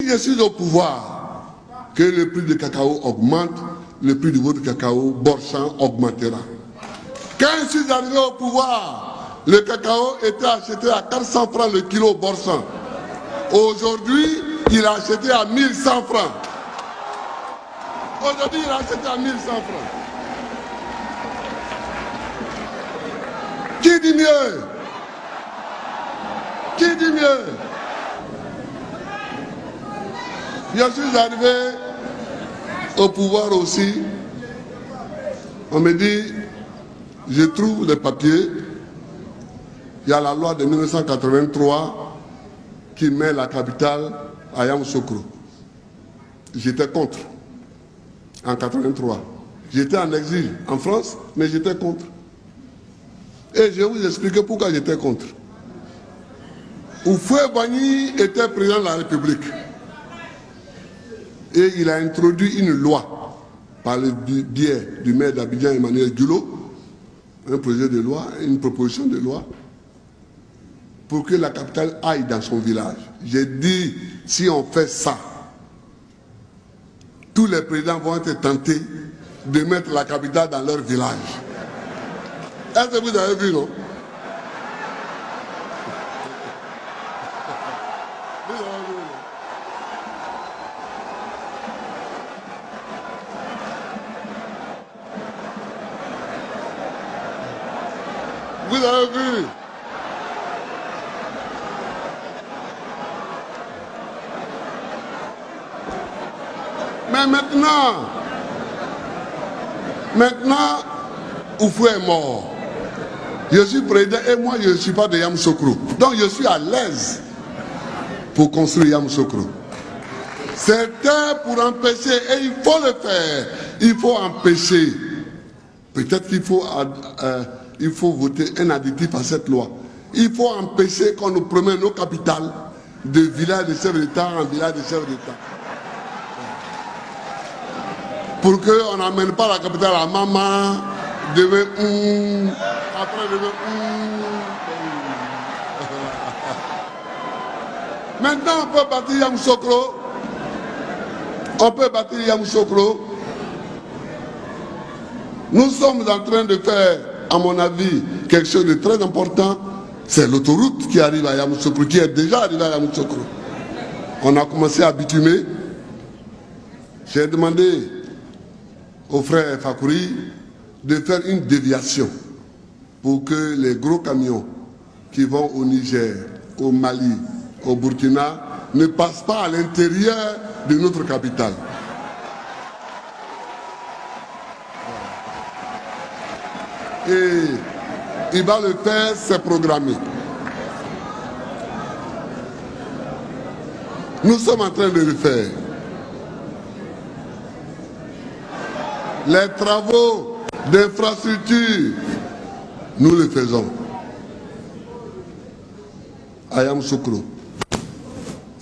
je suis au pouvoir, que le prix du cacao augmente, le prix de votre cacao Borchamp augmentera. Quand je suis arrivé au pouvoir, le cacao était acheté à 400 francs le kilo Borchamp. Aujourd'hui, il est acheté à 1100 francs. Aujourd'hui, il est acheté à 1100 francs. Qui dit mieux? Qui dit mieux? Je suis arrivé au pouvoir aussi. On me dit, je trouve les papiers. Il y a la loi de 1983 qui met la capitale à Yamoussoukro. J'étais contre. En 1983. J'étais en exil en France, mais j'étais contre. Et je vais vous expliquer pourquoi j'étais contre. Houphouët-Boigny était président de la République. Et il a introduit une loi par le biais du maire d'Abidjan, Emmanuel Dulot, un projet de loi, une proposition de loi, pour que la capitale aille dans son village. J'ai dit, si on fait ça, tous les présidents vont être tentés de mettre la capitale dans leur village. Est-ce que vous avez vu, non? Vous avez vu? Mais maintenant, Houphouët est mort. Je suis président et moi je ne suis pas de Yamoussoukro. Donc je suis à l'aise pour construire Yamoussoukro. C'était pour empêcher, et il faut le faire. Il faut empêcher. Peut-être qu'il faut voter un additif à cette loi. Il faut empêcher qu'on nous promène nos capitales de village de chef d'État en village de chef d'État. Pour qu'on n'amène pas la capitale à Mama, demain, après demain, Maintenant, on peut bâtir Yamoussoukro. On peut bâtir Yamoussoukro. Nous sommes en train de faire, à mon avis, quelque chose de très important. C'est l'autoroute qui arrive à Yamoussoukro, qui est déjà arrivée à Yamoussoukro. On a commencé à bitumer. J'ai demandé au frère Fakouri de faire une déviation pour que les gros camions qui vont au Niger, au Mali, au Burkina ne passent pas à l'intérieur de notre capitale. Et il va le faire, c'est programmé. Nous sommes en train de le faire. Les travaux d'infrastructure, nous les faisons. À Yamoussoukro.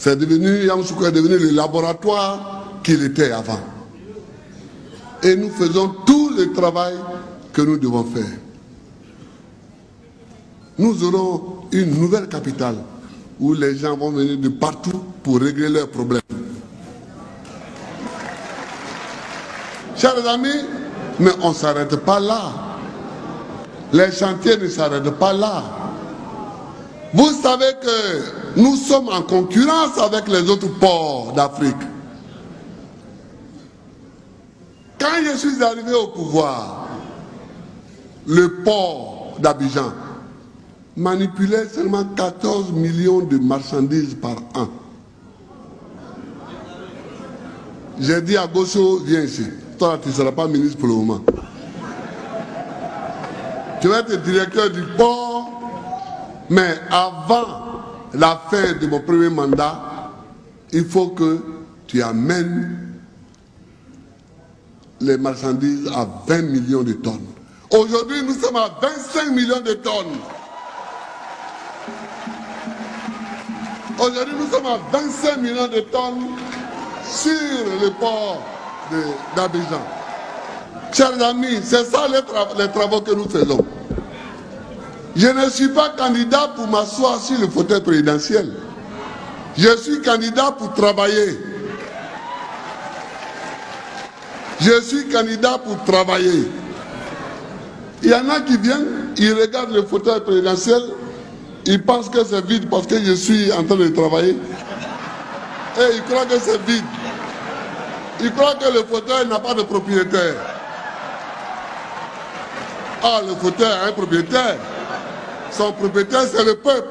Yamoussoukro est devenu le laboratoire qu'il était avant. Et nous faisons tout le travail que nous devons faire. Nous aurons une nouvelle capitale où les gens vont venir de partout pour régler leurs problèmes. Chers amis, mais on ne s'arrête pas là. Les chantiers ne s'arrêtent pas là. Vous savez que nous sommes en concurrence avec les autres ports d'Afrique. Quand je suis arrivé au pouvoir, le port d'Abidjan manipulait seulement 14 millions de marchandises par an. J'ai dit à Gosso, viens ici. Toi, tu ne seras pas ministre pour le moment. Tu vas être directeur du port, mais avant la fin de mon premier mandat, il faut que tu amènes les marchandises à 20 millions de tonnes. Aujourd'hui, nous sommes à 25 millions de tonnes. Aujourd'hui, nous sommes à 25 millions de tonnes sur le port d'Abidjan. Chers amis, c'est ça les travaux que nous faisons. Je ne suis pas candidat pour m'asseoir sur le fauteuil présidentiel. Je suis candidat pour travailler. Je suis candidat pour travailler. Il y en a qui viennent, ils regardent le fauteuil présidentiel, ils pensent que c'est vide parce que je suis en train de travailler. Et ils croient que c'est vide. Ils croient que le fauteuil n'a pas de propriétaire. Ah, le fauteuil a un propriétaire. Son propriétaire, c'est le peuple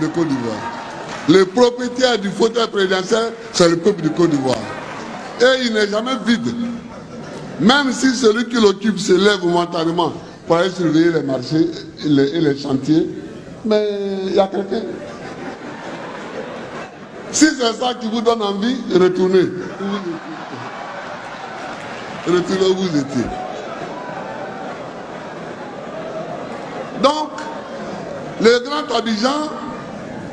de Côte d'Ivoire. Le propriétaire du fauteuil présidentiel, c'est le peuple de Côte d'Ivoire. Et il n'est jamais vide. Même si celui qui l'occupe se lève momentanément pour aller surveiller les marchés et les chantiers, mais il y a quelqu'un. Si c'est ça qui vous donne envie, retournez. Retournez où vous étiez. Donc, le Grand Abidjan,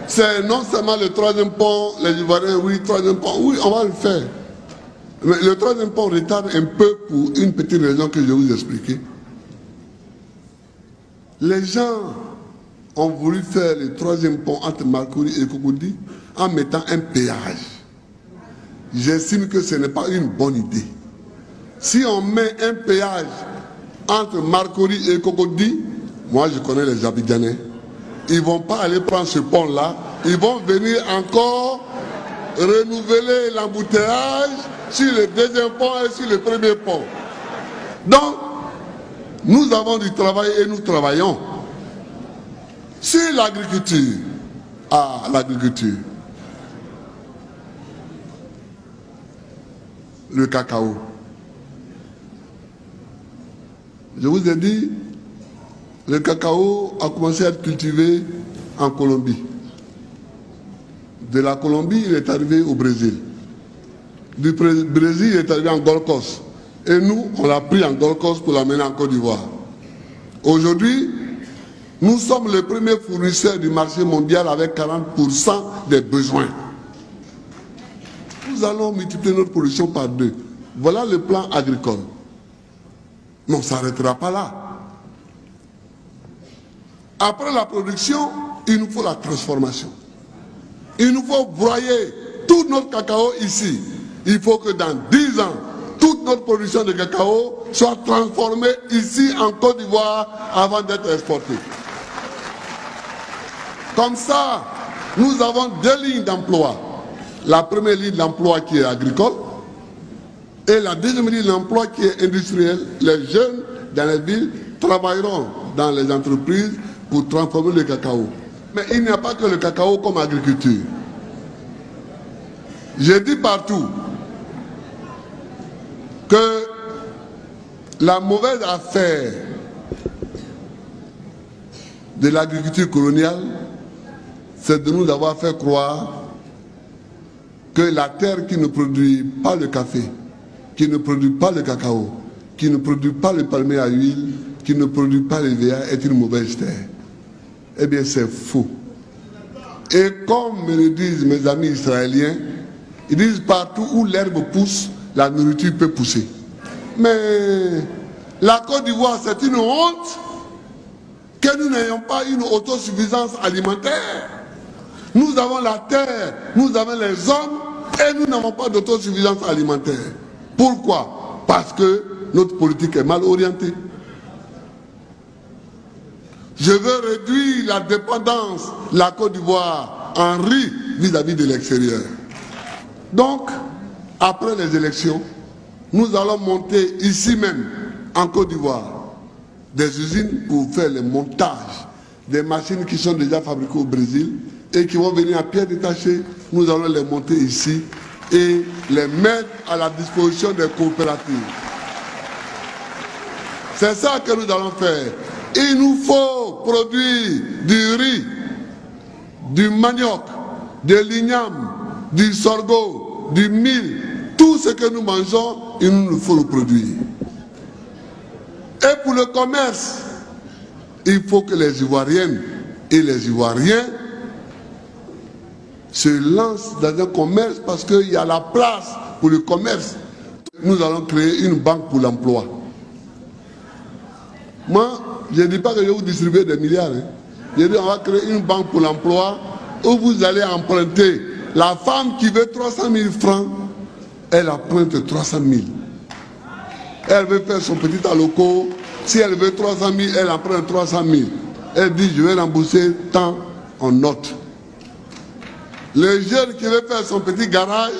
c'est non seulement le troisième pont, les Ivoiriens, oui, troisième pont, oui, on va le faire. Mais le troisième pont retarde un peu pour une petite raison que je vais vous expliquer. Les gens ont voulu faire le troisième pont entre Marcory et Cocody en mettant un péage. J'estime que ce n'est pas une bonne idée. Si on met un péage entre Marcory et Cocody, moi je connais les Abidjanais, ils ne vont pas aller prendre ce pont-là, ils vont venir encore renouveler l'embouteillage sur le deuxième pont et sur le premier pont. Donc, nous avons du travail et nous travaillons. Sur l'agriculture, l'agriculture, le cacao. Je vous ai dit, le cacao a commencé à être cultivé en Colombie. De la Colombie, il est arrivé au Brésil. Du Brésil, il est arrivé en Gold Coast. Et nous, on l'a pris en Gold Coast pour l'amener en Côte d'Ivoire. Aujourd'hui, nous sommes le premier fournisseur du marché mondial avec 40% des besoins. Nous allons multiplier notre production par 2. Voilà le plan agricole. Mais on ne s'arrêtera pas là. Après la production, il nous faut la transformation. Il nous faut broyer tout notre cacao ici. Il faut que dans 10 ans, toute notre production de cacao soit transformée ici en Côte d'Ivoire avant d'être exportée. Comme ça, nous avons 2 lignes d'emploi. La première ligne d'emploi qui est agricole et la deuxième ligne d'emploi qui est industrielle. Les jeunes dans les villes travailleront dans les entreprises pour transformer le cacao. Mais il n'y a pas que le cacao comme agriculture. J'ai dit partout que la mauvaise affaire de l'agriculture coloniale, c'est de nous avoir fait croire que la terre qui ne produit pas le café, qui ne produit pas le cacao, qui ne produit pas le palmier à huile, qui ne produit pas les VA est une mauvaise terre. Eh bien, c'est faux. Et comme me le disent mes amis israéliens, ils disent partout où l'herbe pousse, la nourriture peut pousser. Mais la Côte d'Ivoire, c'est une honte que nous n'ayons pas une autosuffisance alimentaire. Nous avons la terre, nous avons les hommes et nous n'avons pas d'autosuffisance alimentaire. Pourquoi? Parce que notre politique est mal orientée. Je veux réduire la dépendance de la Côte d'Ivoire en riz vis-à-vis de l'extérieur. Donc, après les élections, nous allons monter ici même, en Côte d'Ivoire, des usines pour faire le montage des machines qui sont déjà fabriquées au Brésil et qui vont venir à pied détaché. Nous allons les monter ici et les mettre à la disposition des coopératives. C'est ça que nous allons faire. Il nous faut produire du riz, du manioc, de l'igname, du sorgho, du mil. Tout ce que nous mangeons, il nous faut le produire. Et pour le commerce, il faut que les Ivoiriennes et les Ivoiriens se lancent dans un commerce parce qu'il y a la place pour le commerce. Nous allons créer une banque pour l'emploi. Moi, je ne dis pas que je vais vous distribuer des milliards. Hein. Je dis qu'on va créer une banque pour l'emploi où vous allez emprunter la femme qui veut 300 000 francs, elle emprunte 300 000. Elle veut faire son petit alloco. Si elle veut 300 000, elle emprunte 300 000. Elle dit, je vais rembourser tant en notes. Le jeune qui veut faire son petit garage,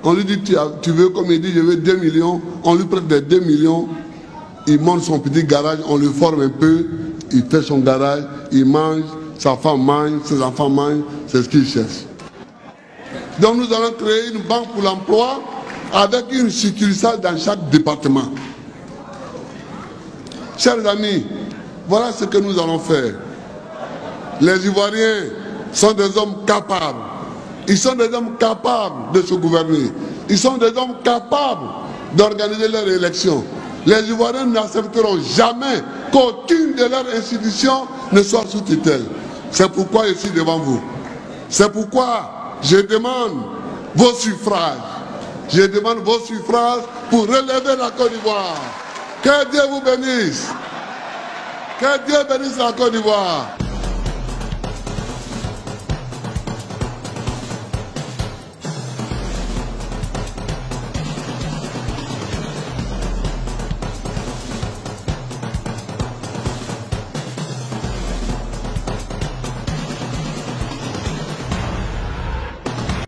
on lui dit, tu veux, comme il dit, je veux 2 millions. On lui prête des 2 millions. Il monte son petit garage, on le forme un peu. Il fait son garage, il mange, sa femme mange, ses enfants mangent. C'est ce qu'il cherche. Donc nous allons créer une banque pour l'emploi avec une succursale dans chaque département. Chers amis, voilà ce que nous allons faire. Les Ivoiriens sont des hommes capables. Ils sont des hommes capables de se gouverner. Ils sont des hommes capables d'organiser leurs élections. Les Ivoiriens n'accepteront jamais qu'aucune de leurs institutions ne soit sous tutelle. C'est pourquoi je suis devant vous. C'est pourquoi je demande vos suffrages. Je demande vos suffrages pour relever la Côte d'Ivoire. Que Dieu vous bénisse. Que Dieu bénisse la Côte d'Ivoire.